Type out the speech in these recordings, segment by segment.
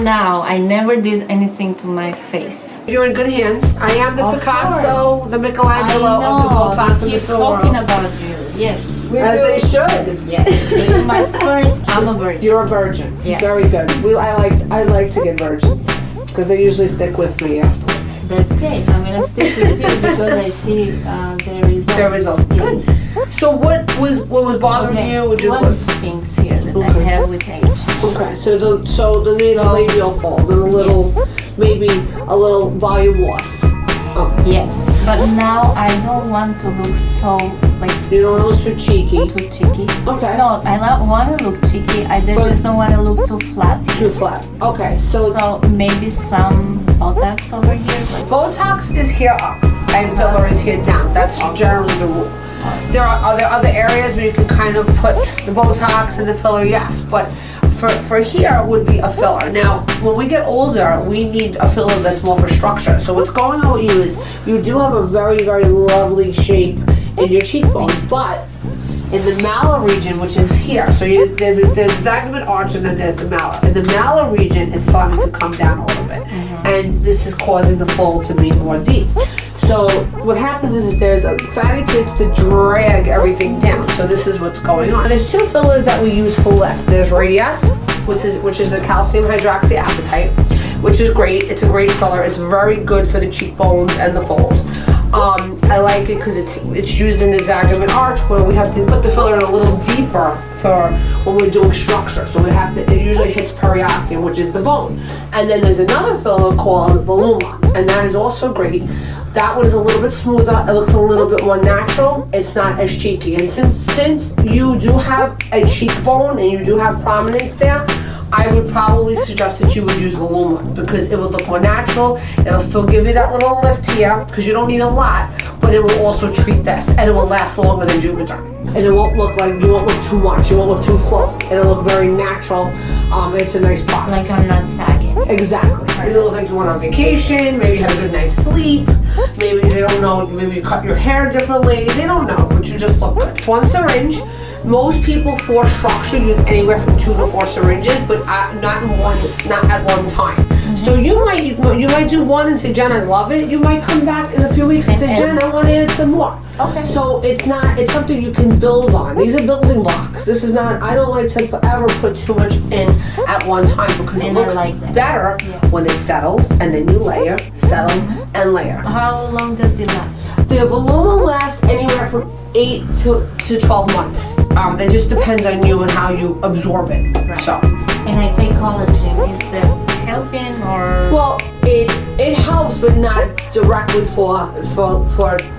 now, I never did anything to my face. You're in good hands. I am the Of Picasso, course. the Michelangelo of the Botox and the keep filler. talking about you. Yes. As they should. Yes. So you're my first. I'm a virgin. You're a virgin. Yes. Very good. I like to get virgins because they usually stick with me afterwards. That's great. I'm gonna stick with you because I see the results. The results. Yes. So what was bothering you? Would you One things here that I have with age. Okay, so the nasal labial fold and a little, maybe a little volume loss. Okay. Yes, but now I don't want to look so like. You don't look too cheeky. Too cheeky. Okay. No, I don't want to look cheeky. Just don't want to look too flat. Too flat. Okay, so maybe some Botox over here. But Botox is here up and filler is here down. That's generally the rule. Are there other areas where you can kind of put the Botox and the filler? Yes, but for here would be a filler. Now, when we get older, we need a filler that's more for structure. So what's going on with you is you do have a very, very lovely shape in your cheekbone, but in the malar region, which is here, so there's a Zagament arch and then there's the malar. In the malar region, it's starting to come down a little bit, and this is causing the fold to be more deep. So what happens is there's a fatty plates to drag everything down. So this is what's going on. There's two fillers that we use for lift. There's Radius, which is a calcium hydroxyapatite, which is great. It's a great filler. It's very good for the cheekbones and the folds. I like it because it's used in the Zagament arch where we have to put the filler in a little deeper for when we're doing structure. So it usually hits periosteum, which is the bone. And then there's another filler called Voluma, and that is also great. That one is a little bit smoother. It looks a little bit more natural. It's not as cheeky. And since you do have a cheekbone and you do have prominence there, I would probably suggest that you would use Voluma because it will look more natural. It'll still give you that little lift here because you don't need a lot, but it will also treat this and it will last longer than Juvederm. And it won't look like, you won't look too much, you won't look too full. It'll look very natural. It's a nice product. like I'm not sagging. Exactly. It looks like you went on vacation, maybe you had a good night's sleep, maybe they don't know, maybe you cut your hair differently, they don't know, but you just look good. It's one syringe. Most people for structure use anywhere from 2 to 4 syringes, but not at one time. So you might do one and say, Jen, I love it. You might come back in a few weeks and say, Jen, I want to add some more. Okay. So it's something you can build on. These are building blocks. This is not, I don't like to ever put too much in at one time because it looks better when it settles and then you layer, settles, and layer. How long does it last? The Voluma lasts anywhere from 8 to 12 months. It just depends on you and how you absorb it. Right. So. And I take collagen. Is that helping or? Well, it helps, but not directly for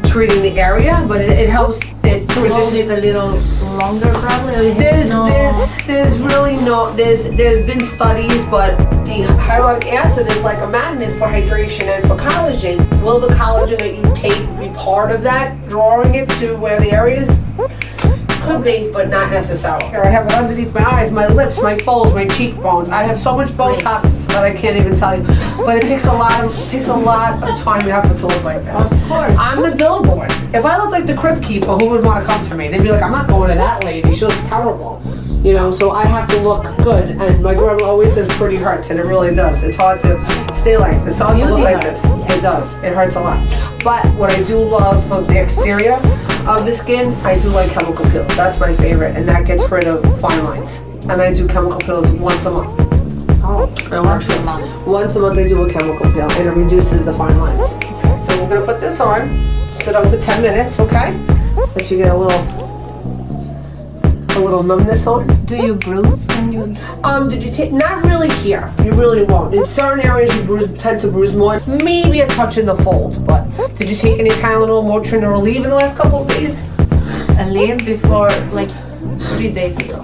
treating the area, but it helps. It to hold it a little longer, probably. There's been studies, but the hyaluronic acid is like a magnet for hydration and for collagen. Will the collagen that you take be part of that, drawing it to where the area is? Could be, but not necessarily. Here I have it underneath my eyes, my lips, my folds, my cheekbones. I have so much Botox that I can't even tell you. But it takes a lot of time and effort to look like this. Of course. I'm the billboard. If I look like the Crypt Keeper, who would want to come to me? They'd be like, I'm not going to that lady. She looks terrible. You know, so I have to look good. And my grandma always says pretty hurts, and it really does. It's hard to stay like this. It's hard to look like this. Yes. It does. It hurts a lot. But what I do love from the exterior of the skin, I do like chemical peels. That's my favorite, and that gets rid of fine lines. And I do chemical peels once a month. Once a month. Once a month I do a chemical peel, and it reduces the fine lines. Okay, so we're gonna put this on, sit on for 10 minutes, okay? Let you get a little numbness on. Do you bruise when you? Did you take? Not really here. You really won't. In certain areas, you tend to bruise more. Maybe a touch in the fold. But did you take any Tylenol, Motrin, or Relieve in the last couple of days? I leave before like 3 days ago.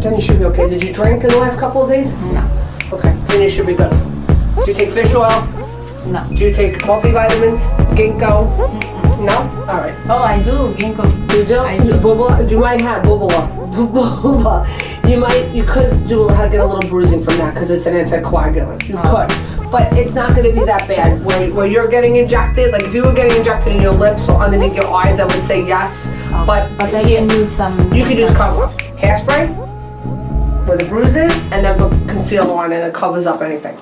Then you should be okay. Did you drink in the last couple of days? No. Okay. Then you should be good. Did you take fish oil? No. Did you take multivitamins? Ginkgo? No? All right. Oh, I do ginkgo. You do? I do. Bubala? You might have bubala. You could get a little bruising from that because it's an anticoagulant. You could. But it's not going to be that bad. Where you're getting injected, like if you were getting injected in your lips or underneath your eyes, I would say yes. But I can use some. You can use cover. Hairspray? where the bruise is, and then put concealer on it and it covers up anything.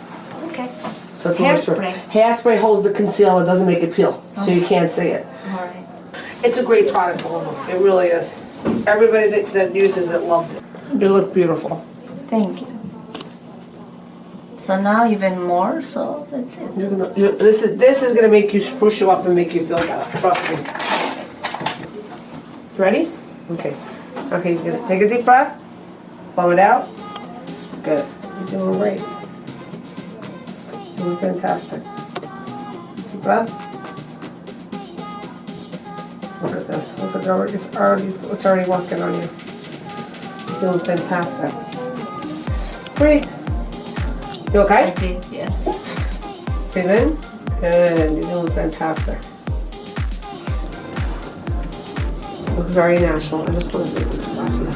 Okay. So it's Hairspray. Hairspray holds the concealer, doesn't make it peel, so you can't see it. Alright. It's a great product, Paloma. It really is. Everybody that uses it loves it. You look beautiful. Thank you. So now even more, so that's it. This is gonna make you spruce you up and make you feel better. Trust me. Ready? Okay. Okay, you're gonna take a deep breath. Blow it out. Good. You're doing great. Doing fantastic. Deep breath. Look at this. Look at that. It's already working on you. You're doing fantastic. Breathe. You I okay? did, yes. Breathe in. Good. You're doing fantastic. Looks very natural. I just want to do this last here.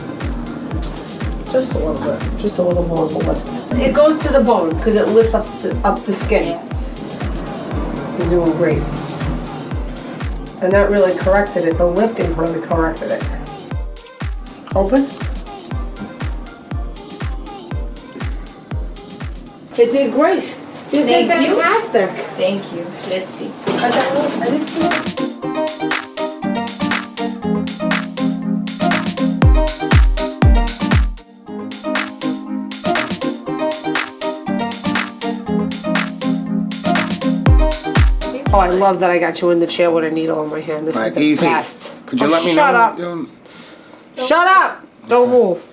Just a little bit. Just a little more of a lift. It goes to the bone because it lifts up the skin. Yeah. You're doing great. And that really corrected it. The lifting really corrected it. Open. It did great. You did Thank you. fantastic. Thank you. Let's see. Oh, I love that I got you in the chair with a needle in my hand. This is the easy. best. Could you let me know? Shut up. Doing? Shut up! Don't move.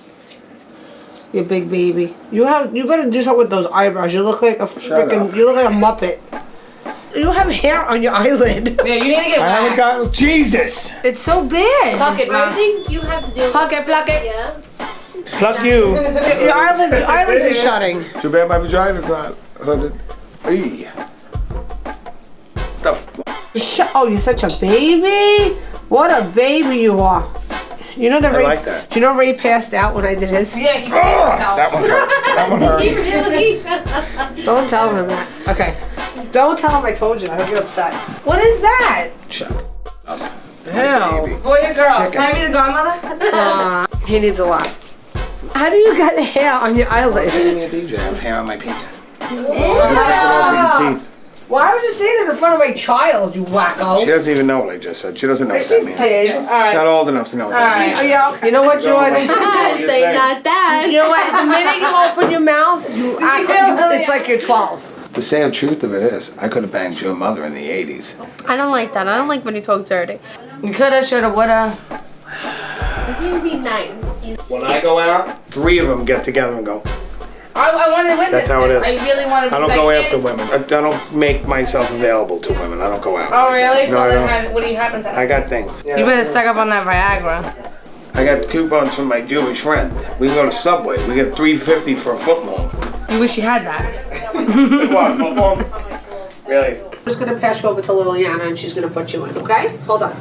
You big baby. You better do something with those eyebrows. You look like a freaking. You look like a muppet. You have hair on your eyelid. Yeah, you need to get I haven't got. Jesus! It's so big. Pluck it, I Mom. think you have to do Pluck it, pluck it. Yeah. Pluck you. Your eyelids are shutting. Too bad my vagina's not hooded. Eee. The f. Oh, you're such a baby. What a baby you are. You know that I Ray. like that. Do you know Ray passed out when I did his? Yeah, he That one hurt. That one hurt. Don't tell him that. Okay. Don't tell him I told you. He'll get upset. What is that? Shut up. Ew. Baby. Boy or girl? Chicken. Can I be the godmother? He needs a lot. How do you get hair on your eyelid? Being a DJ, I have hair on my penis. You take it off with your teeth. Why would you say that in front of my child, you wacko? She doesn't even know what I just said. She doesn't know what that She means. did. She's not old enough to know what that means. Oh, yeah, okay. You know what, George? Say not that. You know what? The minute you open your mouth, you act like it's like you're 12. The sad truth of it is, I could have banged your mother in the 80s. I don't like that. I don't like when you talk dirty. You coulda, shoulda, woulda. I can be nice. When I go out, 3 of them get together and go. I wanted witness. That's how it is. I really wanted to. I don't go after women. I don't make myself available to women. I don't go out. Oh, really? No, I don't. What do you happen to? I got things. You better stock up on that Viagra. I got coupons from my Jewish friend. We can go to Subway. We get $3.50 for a foot long. You wish you had that. What, foot long? Really? I'm just gonna pass you over to Lilliana and she's gonna put you in, okay? Hold on.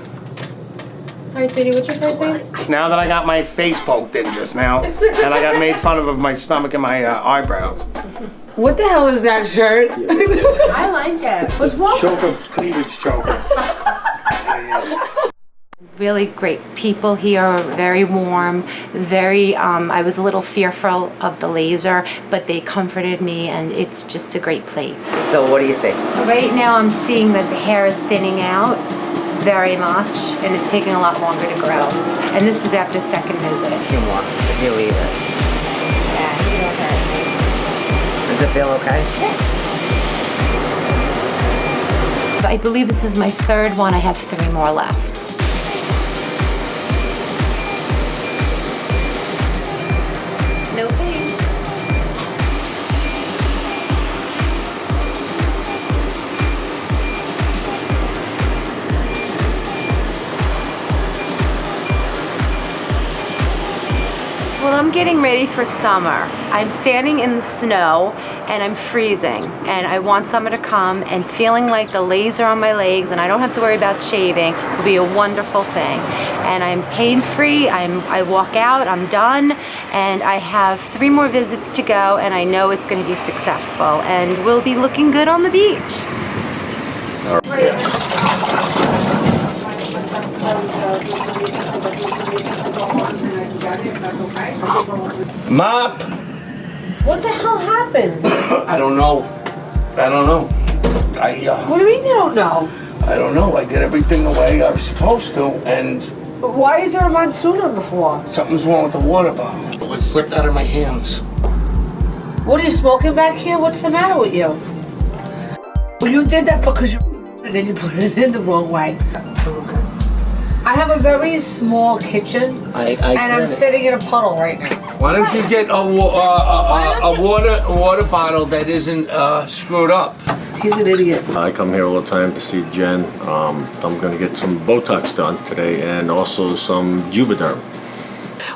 Hi, sweetie. What's your first name? Now that I got my face poked in just now, and I got made fun of my stomach and my eyebrows. What the hell is that shirt? I like it. What's wrong? Choker, cleavage choker. Really great people here, very warm, very, I was a little fearful of the laser, but they comforted me and it's just a great place. So what do you see? Right now I'm seeing that the hair is thinning out very much and it's taking a lot longer to grow. And this is after second visit. 2 more if you leave it. Yeah, you know that. Does it feel okay? I believe this is my 3rd one. I have 3 more left. No pain. Well, I'm getting ready for summer. I'm standing in the snow and I'm freezing and I want summer to come, and feeling like the laser on my legs and I don't have to worry about shaving will be a wonderful thing. And I'm pain-free, I walk out, I'm done, and I have 3 more visits to go and I know it's gonna be successful and we'll be looking good on the beach. Mop! What the hell happened? I don't know. I don't know. What do you mean you don't know? I don't know. I did everything the way I was supposed to, and Why is there a monsoon on the floor? something's wrong with the water bottle. It slipped out of my hands. What are you smoking back here? What's the matter with you? Well, you did that because you and then you put it in the wrong way. I have a very small kitchen, and I'm sitting in a puddle right now. Why don't you get a water bottle that isn't screwed up? He's an idiot. I come here all the time to see Jen. I'm going to get some Botox done today and also some Juvederm.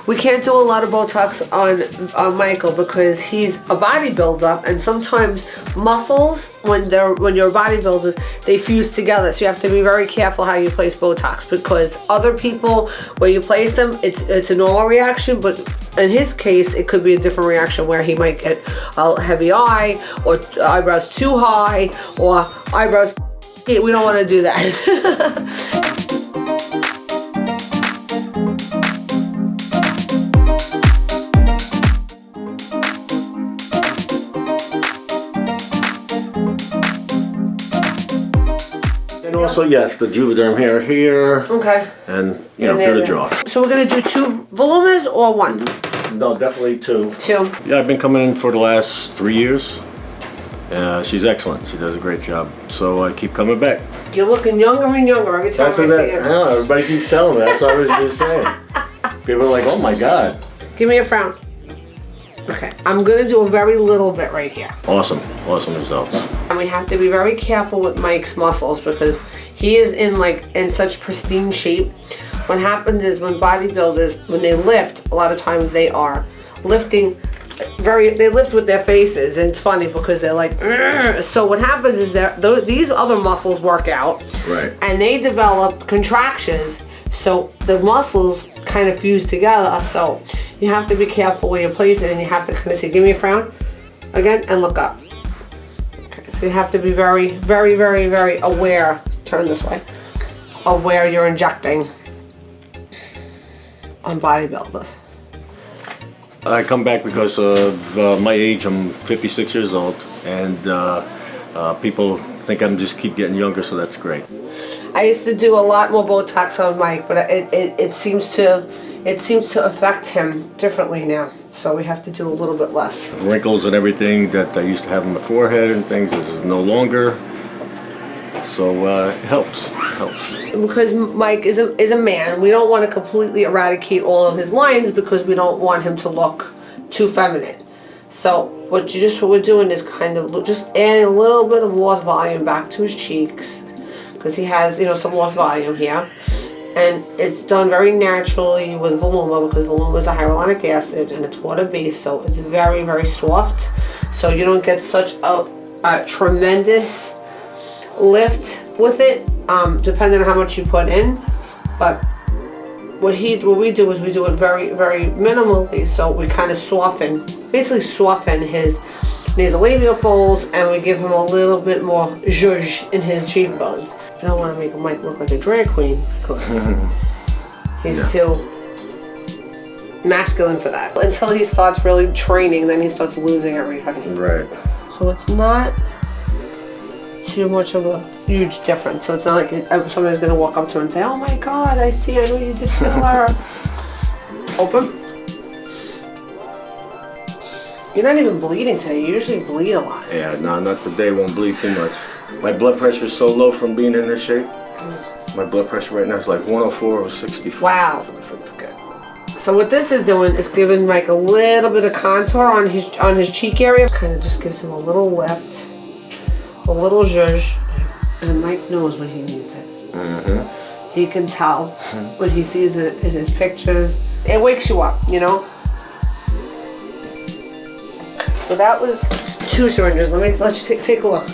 We can't do a lot of Botox on Michael because he's a bodybuilder, and sometimes muscles, when you're a bodybuilder, they fuse together. So you have to be very careful how you place Botox, because other people, where you place them, it's a normal reaction, but in his case, it could be a different reaction where he might get a heavy eye, or eyebrows too high, or eyebrows. We don't want to do that. And also, yes, the Juvederm here, Okay. and through the jaw. So we're gonna do 2 volumes or 1? No, definitely 2. 2. Yeah, I've been coming in for the last 3 years. She's excellent. She does a great job. So I keep coming back. You're looking younger and younger every time I see you. Yeah, everybody keeps telling me. That's what I was just saying. People are like, oh my God. Give me a frown. Okay, I'm gonna do a very little bit right here. Awesome results. And we have to be very careful with Mike's muscles because he is in such pristine shape. What happens is when bodybuilders, when they lift, a lot of times they are lifting they lift with their faces, and it's funny because they're like, "Urgh." So what happens is these other muscles work out, Right. and they develop contractions, so the muscles kind of fuse together. So you have to be careful where you place it, and you have to kind of say, give me a frown again, and look up. Okay, so you have to be very, very, very, very aware, turn this way, of where you're injecting on bodybuilders. I come back because of my age. I'm 56 years old, and people think I'm just keep getting younger, so that's great. I used to do a lot more Botox on Mike, but it seems to affect him differently now. So we have to do a little bit less. Wrinkles and everything that I used to have on my forehead and things is no longer. So it helps. Because Mike is a man, we don't want to completely eradicate all of his lines because we don't want him to look too feminine. So what we're doing is kind of just adding a little bit of lost volume back to his cheeks, because he has some lost volume here, and it's done very naturally with Voluma, because Voluma is a hyaluronic acid and it's water based, so it's very, very soft. So you don't get such a tremendous lift with it, depending on how much you put in. But what we do is we do it very, very minimally, so we kind of basically soften his nasolabial folds, and we give him a little bit more zhuzh in his cheekbones. I don't want to make Mike look like a drag queen because he's too masculine for that. Until he starts really training, then he starts losing everything. Right. So it's not too much of a huge difference. So it's not like somebody's gonna walk up to him and say, "Oh my God, I know you did filler." Open. You're not even bleeding today. You usually bleed a lot. Yeah, no, not today. Won't bleed too much. My blood pressure is so low from being in this shape. My blood pressure right now is like 104 over 64. Wow, this looks good. So what this is doing is giving Mike a little bit of contour on his cheek area. Kind of just gives him a little lift, a little zhuzh, and Mike knows when he needs it. Mm-hmm. He can tell when he sees it in his pictures. It wakes you up, So that was 2 syringes. Let's take a look.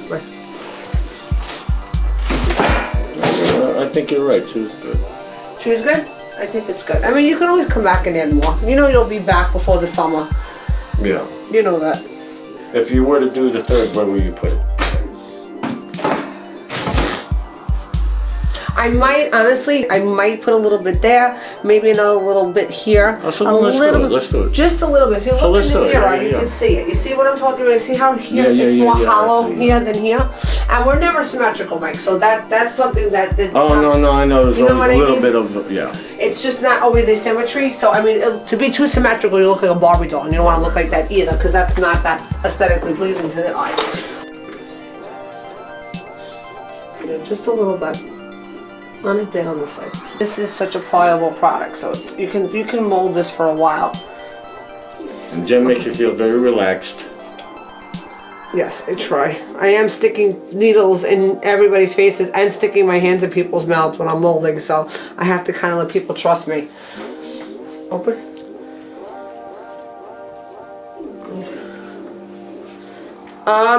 I think you're right. Two's good. 2's good? I think it's good. I mean, you can always come back and add more. You'll be back before the summer. Yeah. You know that. If you were to do the third, where will you put it? I might, honestly, I might put a little bit there, maybe another little bit here. Oh, so let's do it, let's do it. Just a little bit. If you So look let's in the do it, mirror, yeah, you yeah. can see it. You see what I'm talking about? See how here it's Yeah, more I hollow see. here than here? And we're never symmetrical, Mike, so that's something that... Oh, no, I know. There's You know what always I a little mean? bit of, yeah. It's just not always a symmetry, so I mean, to be too symmetrical, you look like a Barbie doll, and you don't want to look like that either, because that's not that aesthetically pleasing to the eye. Just a little bit. Not as big on this side. This is such a pliable product, so you can mold this for a while. And Jen makes you feel very relaxed. Yes, I try. I am sticking needles in everybody's faces and sticking my hands in people's mouths when I'm molding, so I have to kind of let people trust me. Open.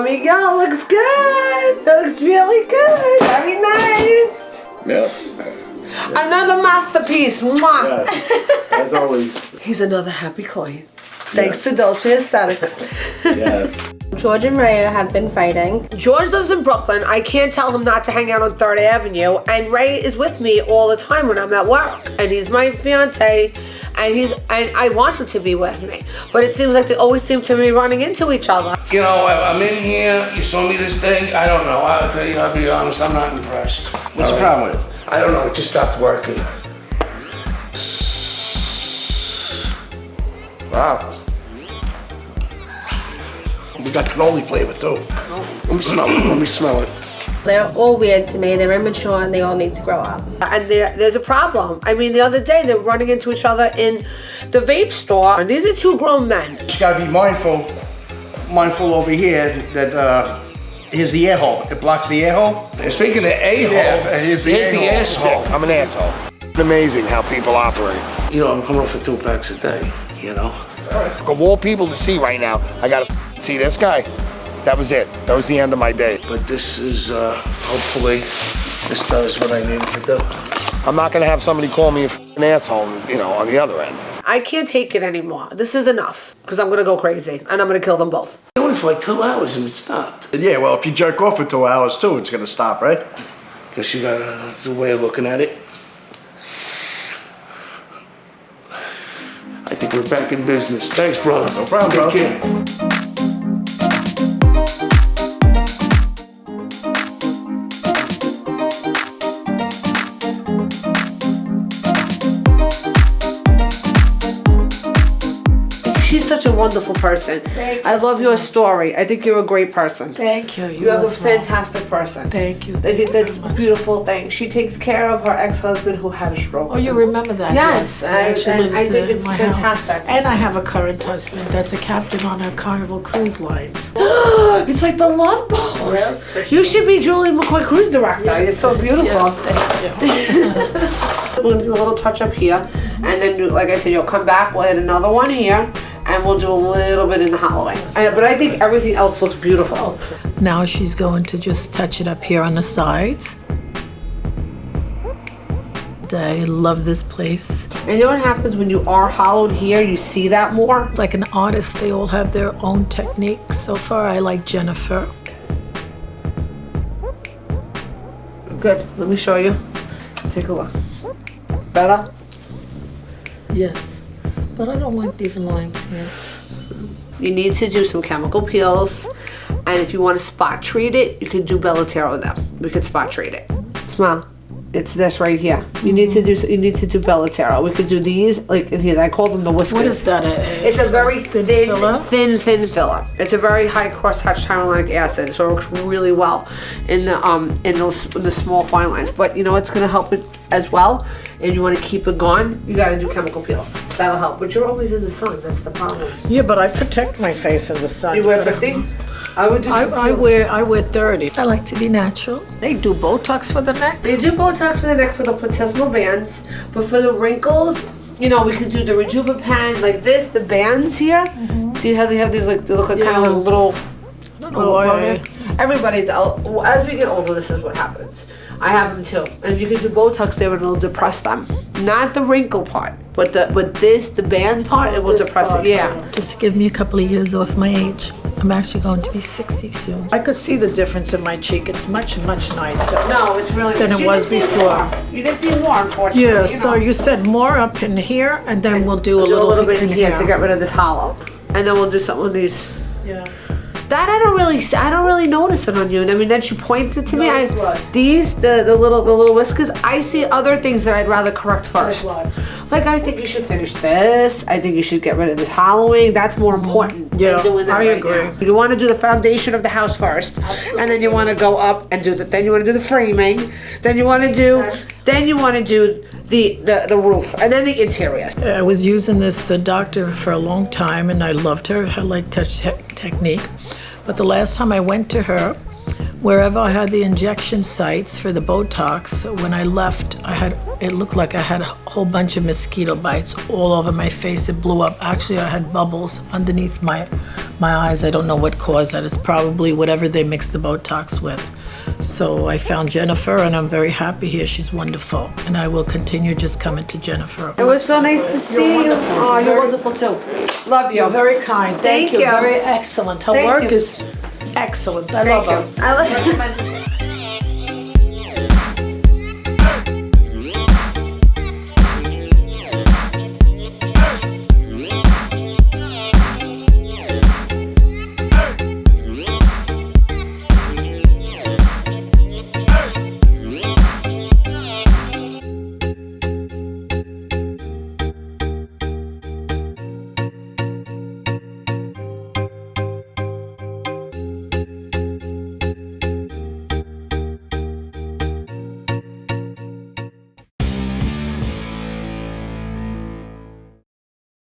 Miguel, looks good. Looks really good. Very nice. Yeah. Another masterpiece. Mwah. Yes. As always. He's another happy client. Thanks to Dolce Aesthetics. Yes. George and Ray have been fighting. George lives in Brooklyn. I can't tell him not to hang out on 3rd Avenue. And Ray is with me all the time when I'm at work. And he's my fiance. And I want him to be with me. But it seems like they always seem to be running into each other. You know, I'm in here, you saw me this thing, I don't know, I'll tell you, I'll be honest, I'm not impressed. What's the problem with it? I don't know, it just stopped working. Wow. We got cannoli flavor too. Let me smell it, let me smell it. They're all weird to me. They're immature and they all need to grow up. And there's a problem. I mean, the other day they're running into each other in the vape store. And these are two grown men. Just gotta be mindful over here that here's the air hole. It blocks the air hole. And speaking of a-hole, Yeah, here's the a-hole. asshole. I'm an asshole. It's amazing how people operate. You know, I'm coming off for 2 packs a day, you know? Of all people to see right now, I gotta see this guy. That was it. That was the end of my day. But this is, hopefully, this does what I need it to do. I'm not gonna have somebody call me an asshole, you know, on the other end. I can't take it anymore. This is enough. Because I'm going to go crazy. And I'm going to kill them both. It went for like 2 hours and it stopped. Yeah, well, if you jerk off for 2 hours too, it's gonna stop, right? Guess you got that's a way of looking at it. I think we're back in business. Thanks, brother. No problem, bro. Take care. She's such a wonderful person. I love your story. I think you're a great person. Thank you. You have a fantastic person. Thank you. I think that's a beautiful thing. She takes care of her ex-husband who had a stroke. Oh, you remember that? Yes, She and lives I think in it's my house. fantastic. And I have a current husband that's a captain on a Carnival Cruise Lines. It's like the Love Boat. Yes. You should be Julie McCoy cruise director. It's so beautiful. Yes, thank you. We're gonna do a little touch up here, and then, like I said, you'll come back. We'll hit another one here, and we'll do a little bit in the hollowing. But I think everything else looks beautiful. Now she's going to just touch it up here on the sides. I love this place. And you know what happens when you are hollowed here? You see that more. Like an artist, they all have their own technique. So far, I like Jennifer. Good. Let me show you. Take a look. Better? Yes, but I don't like these lines here. You need to do some chemical peels, and if you want to spot treat it, you can do Bellatero them. We could spot treat it. Smile. It's this right here. You need to do Bellatero. We could do these like these. I call them the whiskers. What is that? It's a very filler? thin filler. It's a very high cross-touch hyaluronic acid, so it works really well in the small fine lines. But you know what's going to help it as well? If you want to keep it gone, you got to do chemical peels. That'll help. But you're always in the sun. That's the problem. Yeah, but I protect my face in the sun. You wear 50? I would do some I wear 30. I like to be natural. They do Botox for the neck. They do Botox for the neck for the platysmal bands, but for the wrinkles, you know, we could do the rejuvepan like this, the bands here. See how they have these, like, they look like kind of like little. I don't know why. Everybody, as we get older, this is what happens. I have them too, and you can do Botox there, and it'll depress them. Not the wrinkle part, but the band part, it will depress it. Yeah. Just to give me a couple of years off my age. I'm actually going to be 60 soon. I could see the difference in my cheek. It's much, much nicer. No, it's really Than nice. it You was just need before. more. You just need more, unfortunately. Yeah, you so know. you said more up in here, and then we'll do a Do little bit in here here. to get rid of this hollow, and then we'll do something with these. Yeah. That I don't really notice it on you. I mean, that you pointed to me. Notice what? These the little whiskers. I see other things that I'd rather correct first. Like what? Like I think you should finish this. I think you should get rid of this hollowing. That's more important Yeah, than doing that I right agree. now. You want to do the foundation of the house first, and then you want to go up and do the. Then you want to do the framing. Then you want to do. Then you want to do the roof, and then the interior. I was using this doctor for a long time, and I loved her. I liked her technique. But the last time I went to her, wherever I had the injection sites for the Botox, when I left, it looked like I had a whole bunch of mosquito bites all over my face. It blew up. Actually, I had bubbles underneath my eyes. I don't know what caused that. It's probably whatever they mixed the Botox with. So I found Jennifer, and I'm very happy here. She's wonderful, and I will continue just coming to Jennifer. It was so nice to see you. Oh, you're wonderful too. Love you. You're very kind. Thank you. you. Very excellent. Her Thank work you. is excellent. I love her. I love you.